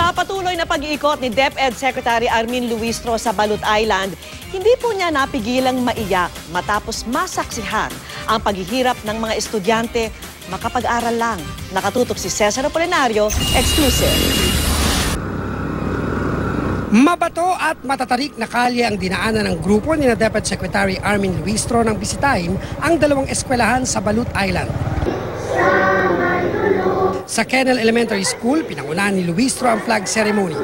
Sa patuloy na pag-iikot ni DepEd Secretary Armin Luistro sa Balut Island, hindi po niya napigilang maiyak matapos masaksihan ang paghihirap ng mga estudyante makapag-aral lang. Nakatutok si Cesar Apolinario, exclusive. Mabato at matatarik na kalye ang dinaanan ng grupo ni DepEd Secretary Armin Luistro nang bisitahin ang dalawang eskwelahan sa Balut Island. Sa Kennel Elementary School, pinangunahan ni Luistro ang flag ceremony.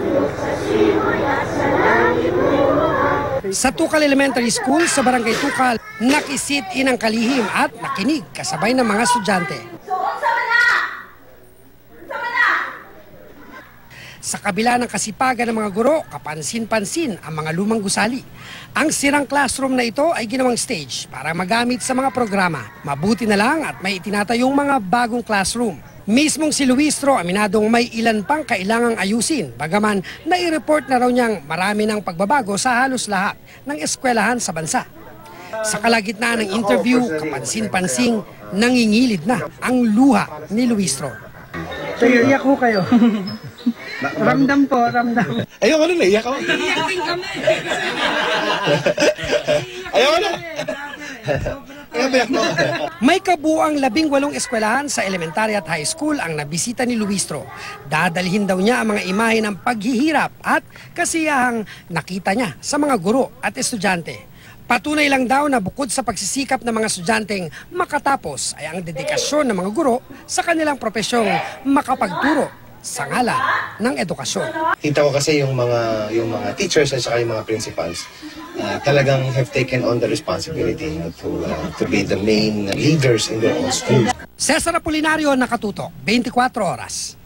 Sa Tukal Elementary School sa Barangay Tukal, nakisit-in ang kalihim at nakinig kasabay ng mga estudyante. Sa kabila ng kasipagan ng mga guro, kapansin-pansin ang mga lumang gusali. Ang sirang classroom na ito ay ginawang stage para magamit sa mga programa. Mabuti na lang at may itinatayong mga bagong classroom. Mismong si Luistro aminadong may ilan pang kailangang ayusin, bagaman nai-report na raw niyang marami ng pagbabago sa halos lahat ng eskwelahan sa bansa. Sa kalagitnaan ng interview, kapansin-pansing nangingilid na ang luha ni Luistro. So, iyak ko kayo. Ramdam po, ramdam. Ayaw ko na, naiyak ako. Iyak din kami. Ayaw ko na. May kabuuang 18 eskwelahan sa elementary at high school ang nabisita ni Luistro. Dadalhin daw niya ang mga imahe ng paghihirap at kasiyahang nakita niya sa mga guro at estudyante. Patunay lang daw na bukod sa pagsisikap ng mga estudyanteng makatapos ay ang dedikasyon ng mga guro sa kanilang profesyong makapagturo sa ngalan ng edukasyon. Kita ko kasi yung mga teachers at saka yung mga principals talagang have taken on the responsibility to be the main leaders in their own schools. Cesar Apolinario, nakatutok, 24 oras.